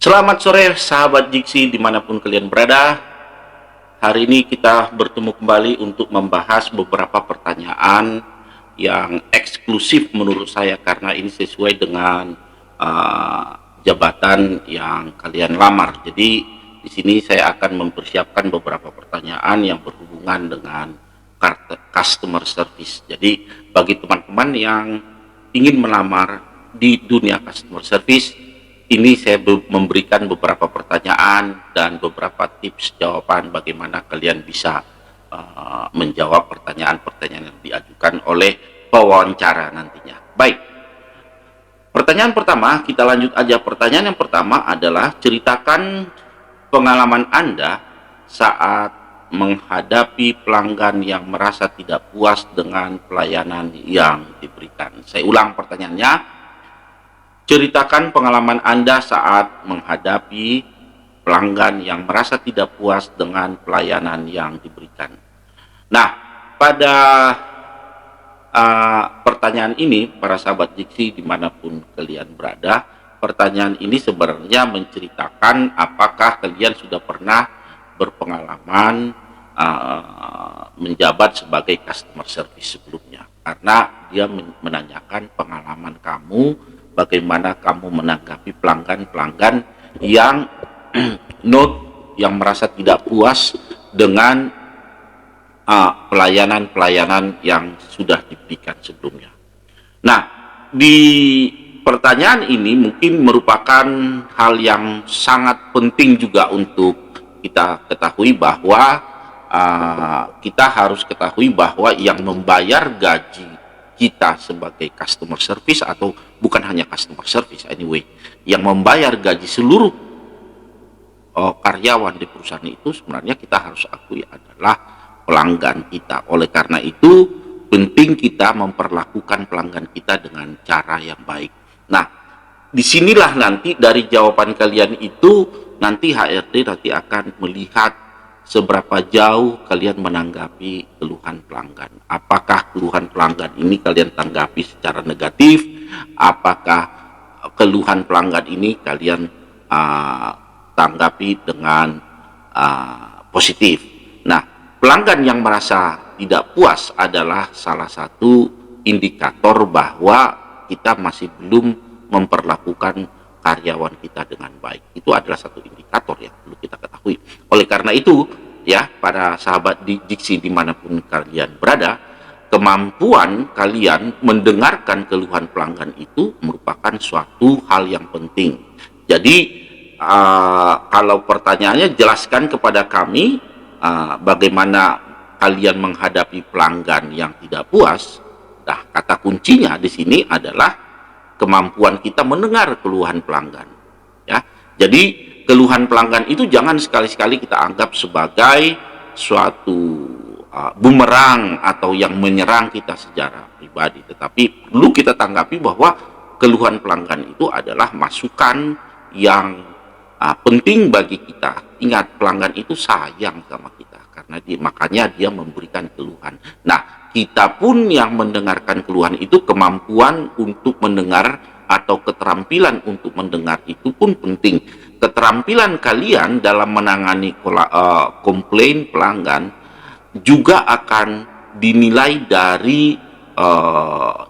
Selamat sore sahabat Jiksi dimanapun kalian berada. Hari ini kita bertemu kembali untuk membahas beberapa pertanyaan yang eksklusif menurut saya karena ini sesuai dengan jabatan yang kalian lamar. Jadi di sini saya akan mempersiapkan beberapa pertanyaan yang berhubungan dengan customer service. Jadi bagi teman-teman yang ingin melamar di dunia customer service, ini saya memberikan beberapa pertanyaan dan beberapa tips jawaban bagaimana kalian bisa menjawab pertanyaan-pertanyaan yang diajukan oleh pewawancara nantinya. Baik, pertanyaan pertama, kita lanjut aja. Pertanyaan yang pertama adalah ceritakan pengalaman Anda saat menghadapi pelanggan yang merasa tidak puas dengan pelayanan yang diberikan. Saya ulang pertanyaannya. Ceritakan pengalaman Anda saat menghadapi pelanggan yang merasa tidak puas dengan pelayanan yang diberikan. Nah, pada pertanyaan ini, para sahabat Jiksi dimanapun kalian berada, pertanyaan ini sebenarnya menceritakan apakah kalian sudah pernah berpengalaman menjabat sebagai customer service sebelumnya. Karena dia menanyakan pengalaman kamu, bagaimana kamu menanggapi pelanggan-pelanggan yang yang merasa tidak puas dengan pelayanan-pelayanan yang sudah diberikan sebelumnya. Nah, di pertanyaan ini mungkin merupakan hal yang sangat penting juga untuk kita ketahui bahwa kita harus ketahui bahwa yang membayar gaji kita sebagai customer service, atau bukan hanya customer service anyway, yang membayar gaji seluruh karyawan di perusahaan itu sebenarnya kita harus akui adalah pelanggan kita. Oleh karena itu penting kita memperlakukan pelanggan kita dengan cara yang baik. Nah, disinilah nanti dari jawaban kalian itu nanti HRD nanti akan melihat seberapa jauh kalian menanggapi keluhan pelanggan. Apakah keluhan pelanggan ini kalian tanggapi secara negatif? Apakah keluhan pelanggan ini kalian tanggapi dengan positif? Nah, pelanggan yang merasa tidak puas adalah salah satu indikator bahwa kita masih belum memperlakukan karyawan kita dengan baik. Itu adalah satu indikator yang perlu kita ketahui. Oleh karena itu, ya, para sahabat di Jiksi dimanapun kalian berada, kemampuan kalian mendengarkan keluhan pelanggan itu merupakan suatu hal yang penting. Jadi, kalau pertanyaannya, jelaskan kepada kami bagaimana kalian menghadapi pelanggan yang tidak puas. Nah, kata kuncinya di sini adalah kemampuan kita mendengar keluhan pelanggan, ya. Jadi keluhan pelanggan itu jangan sekali-sekali kita anggap sebagai suatu bumerang atau yang menyerang kita secara pribadi, tetapi perlu kita tanggapi bahwa keluhan pelanggan itu adalah masukan yang penting bagi kita. Ingat, pelanggan itu sayang sama kita karena makanya dia memberikan keluhan. Nah, kita pun yang mendengarkan keluhan itu, kemampuan untuk mendengar atau keterampilan untuk mendengar itu pun penting. Keterampilan kalian dalam menangani komplain pelanggan juga akan dinilai dari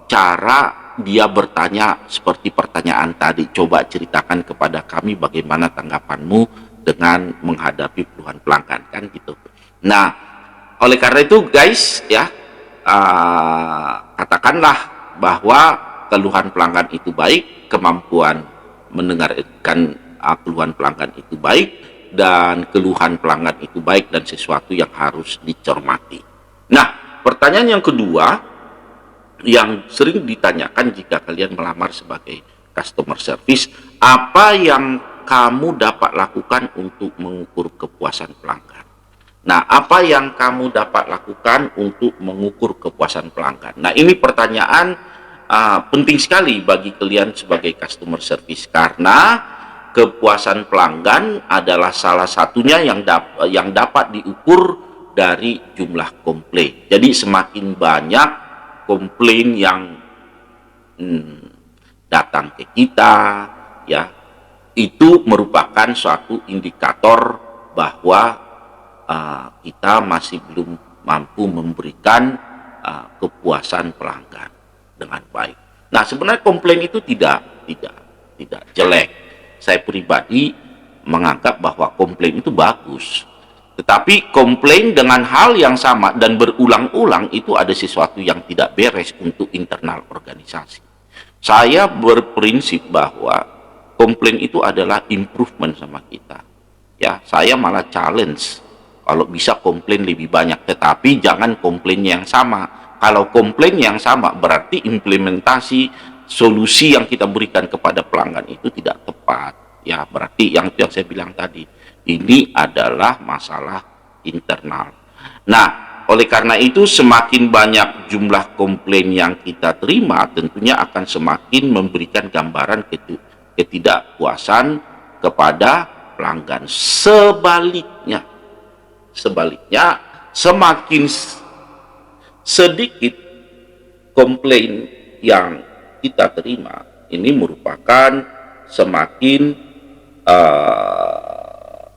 cara dia bertanya seperti pertanyaan tadi. Coba ceritakan kepada kami bagaimana tanggapanmu dengan menghadapi keluhan pelanggan, kan gitu. Nah, oleh karena itu guys, ya, katakanlah bahwa keluhan pelanggan itu baik, kemampuan mendengarkan keluhan pelanggan itu baik, dan keluhan pelanggan itu baik dan sesuatu yang harus dicermati. Nah, pertanyaan yang kedua yang sering ditanyakan jika kalian melamar sebagai customer service, apa yang kamu dapat lakukan untuk mengukur kepuasan pelanggan? Nah, apa yang kamu dapat lakukan untuk mengukur kepuasan pelanggan? Nah, ini pertanyaan penting sekali bagi kalian sebagai customer service, karena kepuasan pelanggan adalah salah satunya yang dapat diukur dari jumlah komplain. Jadi semakin banyak komplain yang datang ke kita, ya, itu merupakan suatu indikator bahwa kita masih belum mampu memberikan kepuasan pelanggan dengan baik. Nah, sebenarnya komplain itu tidak jelek. Saya pribadi menganggap bahwa komplain itu bagus. Tetapi komplain dengan hal yang sama dan berulang-ulang itu ada sesuatu yang tidak beres untuk internal organisasi. Saya berprinsip bahwa komplain itu adalah improvement sama kita. Ya, saya malah challenge kalau bisa komplain lebih banyak, tetapi jangan komplain yang sama. Kalau komplain yang sama berarti implementasi solusi yang kita berikan kepada pelanggan itu tidak tepat. Ya, berarti yang saya bilang tadi, ini adalah masalah internal. Nah, oleh karena itu semakin banyak jumlah komplain yang kita terima, tentunya akan semakin memberikan gambaran ketidakpuasan kepada pelanggan. Sebaliknya, semakin sedikit komplain yang kita terima, ini merupakan semakin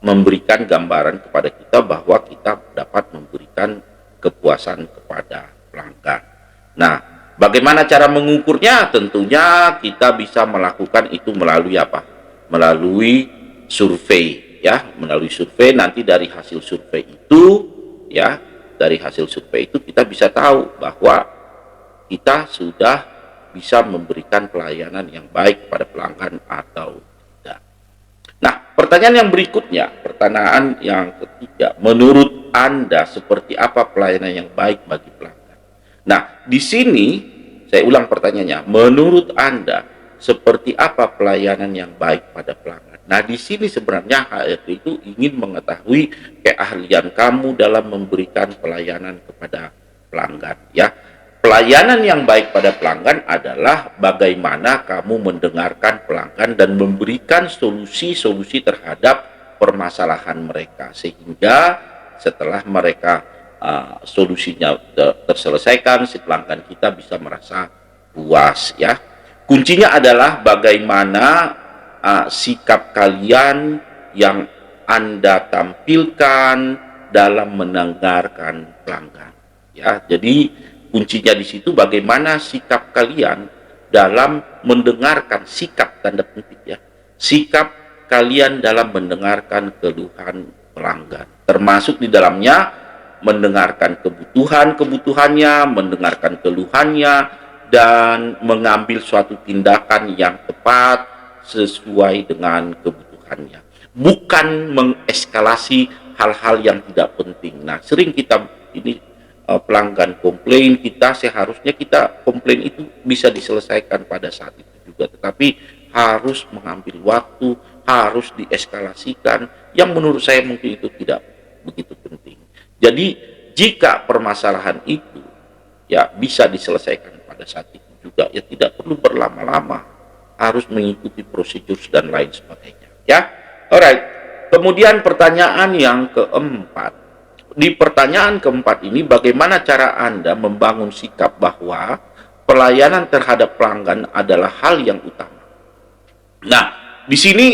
memberikan gambaran kepada kita bahwa kita dapat memberikan kepuasan kepada pelanggan. Nah, bagaimana cara mengukurnya? Tentunya kita bisa melakukan itu melalui apa? Melalui survei, ya, melalui survei. Nanti dari hasil survei itu, ya, dari hasil survei itu kita bisa tahu bahwa kita sudah bisa memberikan pelayanan yang baik kepada pelanggan atau tidak. Nah, pertanyaan yang berikutnya, pertanyaan yang ketiga, menurut Anda seperti apa pelayanan yang baik bagi pelanggan? Nah, di sini saya ulang pertanyaannya, menurut Anda seperti apa pelayanan yang baik pada pelanggan? Nah, di sini sebenarnya HRD itu ingin mengetahui keahlian kamu dalam memberikan pelayanan kepada pelanggan, ya. Pelayanan yang baik pada pelanggan adalah bagaimana kamu mendengarkan pelanggan dan memberikan solusi-solusi terhadap permasalahan mereka, sehingga setelah mereka solusinya terselesaikan, si pelanggan kita bisa merasa puas, ya. Kuncinya adalah bagaimana sikap kalian yang Anda tampilkan dalam mendengarkan pelanggan, ya. Jadi kuncinya di situ bagaimana sikap kalian dalam mendengarkan, sikap tanda petik, ya, sikap kalian dalam mendengarkan keluhan pelanggan, termasuk di dalamnya mendengarkan kebutuhannya, mendengarkan keluhannya, dan mengambil suatu tindakan yang tepat sesuai dengan kebutuhannya, bukan mengeskalasi hal-hal yang tidak penting. Nah, sering kita ini pelanggan komplain, kita seharusnya kita komplain itu bisa diselesaikan pada saat itu juga, tetapi harus mengambil waktu, harus dieskalasikan, yang menurut saya mungkin itu tidak begitu penting. Jadi jika permasalahan itu, ya, bisa diselesaikan pada saat itu juga, ya, tidak perlu berlama-lama, harus mengikuti prosedur dan lain sebagainya, ya. Alright, kemudian pertanyaan yang keempat. Di pertanyaan keempat ini, bagaimana cara Anda membangun sikap bahwa pelayanan terhadap pelanggan adalah hal yang utama? Nah, di sini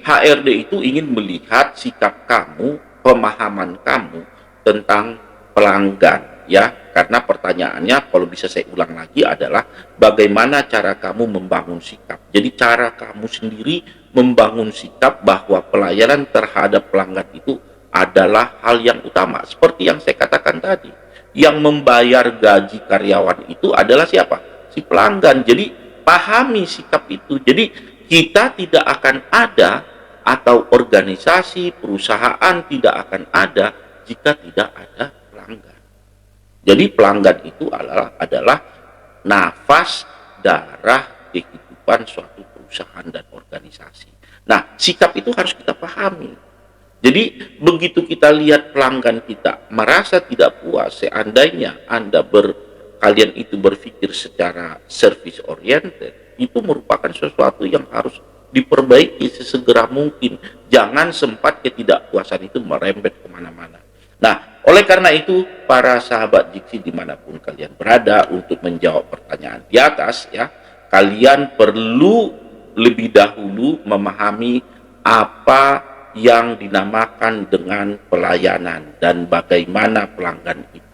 HRD itu ingin melihat sikap kamu, pemahaman kamu tentang pelanggan, ya. Karena pertanyaannya, kalau bisa saya ulang lagi, adalah bagaimana cara kamu membangun sikap. Jadi cara kamu sendiri membangun sikap bahwa pelayanan terhadap pelanggan itu adalah hal yang utama. Seperti yang saya katakan tadi, yang membayar gaji karyawan itu adalah siapa? Si pelanggan. Jadi pahami sikap itu. Jadi kita tidak akan ada, atau organisasi, perusahaan tidak akan ada jika tidak ada pelanggan. Jadi pelanggan itu adalah nafas darah kehidupan suatu perusahaan dan organisasi. Nah, sikap itu harus kita pahami. Jadi begitu kita lihat pelanggan kita merasa tidak puas, seandainya kalian itu berpikir secara service oriented, itu merupakan sesuatu yang harus diperbaiki sesegera mungkin. Jangan sempat ketidakpuasan itu merembet kemana-mana. Nah, oleh karena itu, para sahabat Jiksi dimanapun kalian berada, untuk menjawab pertanyaan di atas, ya, kalian perlu lebih dahulu memahami apa yang dinamakan dengan pelayanan dan bagaimana pelanggan itu.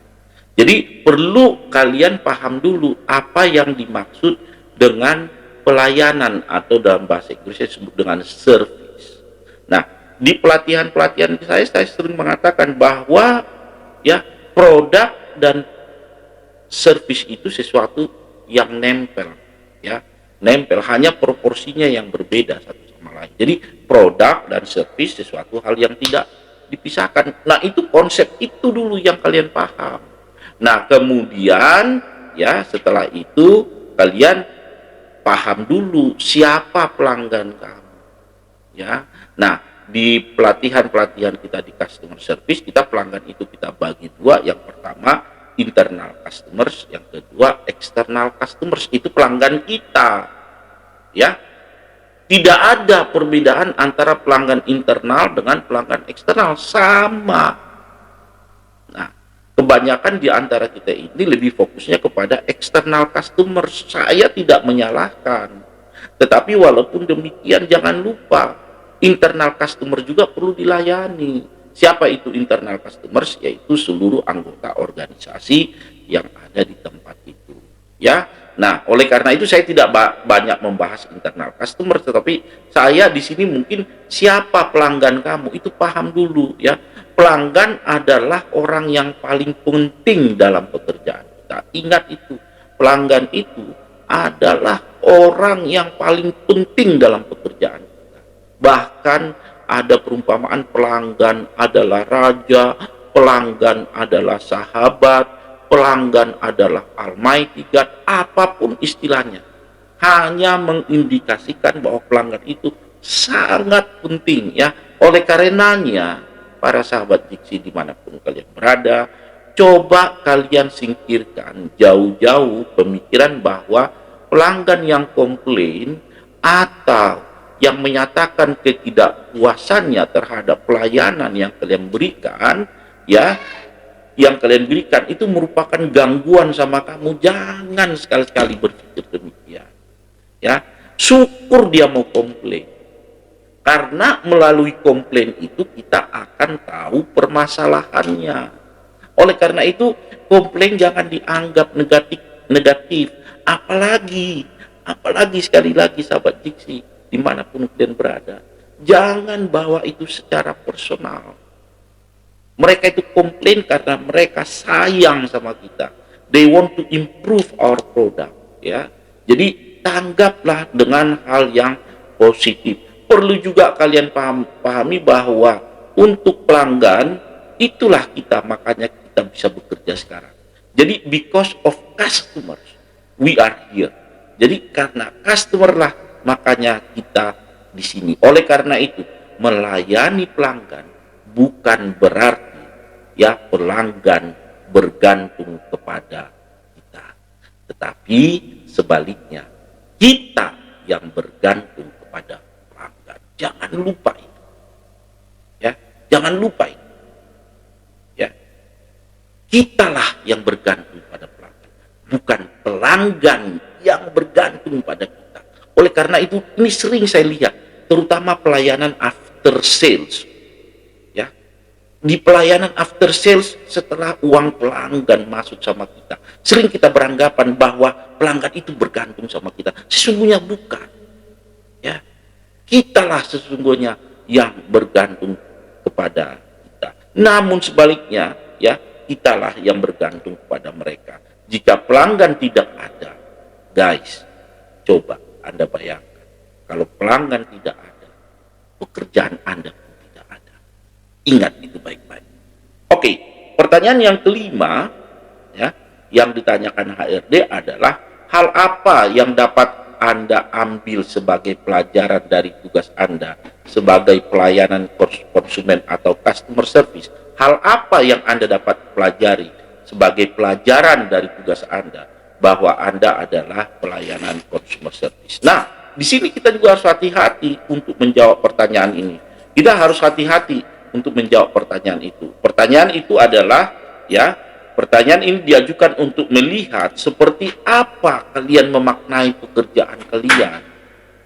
Jadi perlu kalian paham dulu apa yang dimaksud dengan pelayanan, atau dalam bahasa Inggrisnya disebut dengan service. Nah, di pelatihan-pelatihan saya sering mengatakan bahwa ya, produk dan service itu sesuatu yang nempel, ya, nempel, hanya proporsinya yang berbeda satu sama lain. Jadi produk dan service sesuatu hal yang tidak dipisahkan. Nah, itu konsep itu dulu yang kalian paham. Nah, kemudian ya, setelah itu kalian paham dulu siapa pelanggan kamu, ya. Nah, di pelatihan-pelatihan kita di customer service, kita pelanggan itu kita bagi dua. Yang pertama internal customers, yang kedua external customers. Itu pelanggan kita, ya. Tidak ada perbedaan antara pelanggan internal dengan pelanggan eksternal, sama. Nah, kebanyakan di antara kita ini lebih fokusnya kepada external customers. Saya tidak menyalahkan, tetapi walaupun demikian jangan lupa internal customer juga perlu dilayani. Siapa itu internal customers? Yaitu seluruh anggota organisasi yang ada di tempat itu, ya. Nah, oleh karena itu saya tidak banyak membahas internal customer, tetapi saya di sini mungkin siapa pelanggan kamu itu paham dulu, ya. Pelanggan adalah orang yang paling penting dalam pekerjaan kita. Ingat itu, pelanggan itu adalah orang yang paling penting dalam pekerjaan. Bahkan ada perumpamaan pelanggan adalah raja, pelanggan adalah sahabat, pelanggan adalah Almighty God, apapun istilahnya. Hanya mengindikasikan bahwa pelanggan itu sangat penting, ya. Oleh karenanya, para sahabat Diksi dimanapun kalian berada, coba kalian singkirkan jauh-jauh pemikiran bahwa pelanggan yang komplain atau yang menyatakan ketidakpuasannya terhadap pelayanan yang kalian berikan, ya, yang kalian berikan itu merupakan gangguan sama kamu. Jangan sekali-kali berpikir demikian, ya. Syukur dia mau komplain, karena melalui komplain itu kita akan tahu permasalahannya. Oleh karena itu, komplain jangan dianggap negatif, apalagi sekali lagi sahabat Diksi dimanapun kalian berada, jangan bawa itu secara personal. Mereka itu komplain karena mereka sayang sama kita. They want to improve our product, ya. Jadi tanggaplah dengan hal yang positif. Perlu juga kalian pahami bahwa untuk pelanggan itulah kita, makanya kita bisa bekerja sekarang. Jadi because of customers we are here. Jadi karena customer lah makanya kita di sini. Oleh karena itu, melayani pelanggan bukan berarti ya pelanggan bergantung kepada kita, tetapi sebaliknya kita yang bergantung kepada pelanggan. Jangan lupa itu, ya. Jangan lupa itu, ya. Kitalah yang bergantung pada pelanggan, bukan pelanggan yang bergantung pada kita. Oleh karena itu, ini sering saya lihat, terutama pelayanan after sales, ya. Di pelayanan after sales, setelah uang pelanggan masuk sama kita, sering kita beranggapan bahwa pelanggan itu bergantung sama kita. Sesungguhnya bukan, ya. Kitalah sesungguhnya yang bergantung kepada kita. Namun sebaliknya, ya, kitalah yang bergantung kepada mereka. Jika pelanggan tidak ada, guys, coba Anda bayangkan, kalau pelanggan tidak ada, pekerjaan Anda pun tidak ada. Ingat itu baik-baik. Oke, pertanyaan yang kelima, ya, yang ditanyakan HRD adalah hal apa yang dapat Anda ambil sebagai pelajaran dari tugas Anda sebagai pelayanan konsumen atau customer service. Hal apa yang Anda dapat pelajari sebagai pelajaran dari tugas Anda bahwa Anda adalah pelayanan consumer service. Nah, di sini kita juga harus hati-hati untuk menjawab pertanyaan ini. Kita harus hati-hati untuk menjawab pertanyaan itu. Pertanyaan itu adalah, ya, pertanyaan ini diajukan untuk melihat seperti apa kalian memaknai pekerjaan kalian,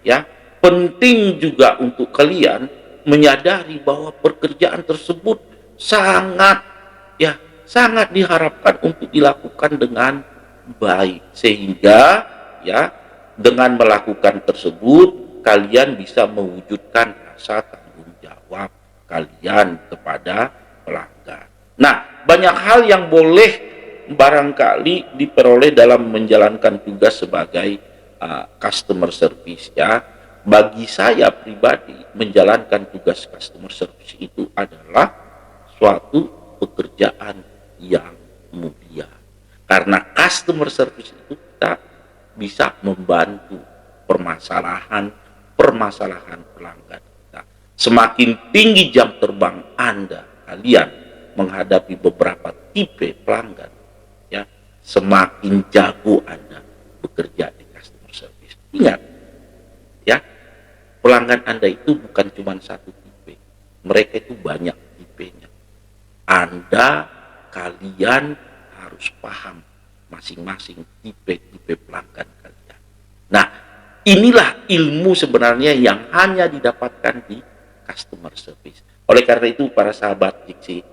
ya. penting juga untuk kalian menyadari bahwa pekerjaan tersebut sangat sangat diharapkan untuk dilakukan dengan baik, sehingga dengan melakukan tersebut kalian bisa mewujudkan rasa tanggung jawab kalian kepada pelanggan. Nah, banyak hal yang boleh barangkali diperoleh dalam menjalankan tugas sebagai customer service Bagi saya pribadi, menjalankan tugas customer service itu adalah suatu pekerjaan yang mulia. Karena customer service itu kita bisa membantu permasalahan pelanggan kita. Semakin tinggi jam terbang kalian menghadapi beberapa tipe pelanggan, semakin jago Anda bekerja di customer service. Ingat, pelanggan Anda itu bukan cuma satu tipe, mereka itu banyak tipenya. Kalian harus paham masing-masing tipe-tipe pelanggan kalian. Nah, inilah ilmu sebenarnya yang hanya didapatkan di customer service. Oleh karena itu, para sahabat Jiksi,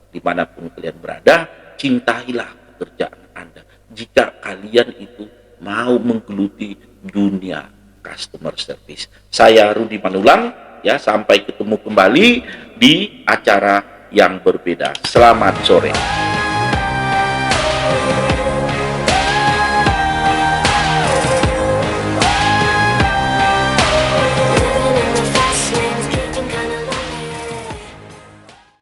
dimanapun kalian berada, cintailah pekerjaan Anda. Jika kalian itu mau menggeluti dunia customer service. Saya Rudi Manulang, sampai ketemu kembali di acara yang berbeda. Selamat sore.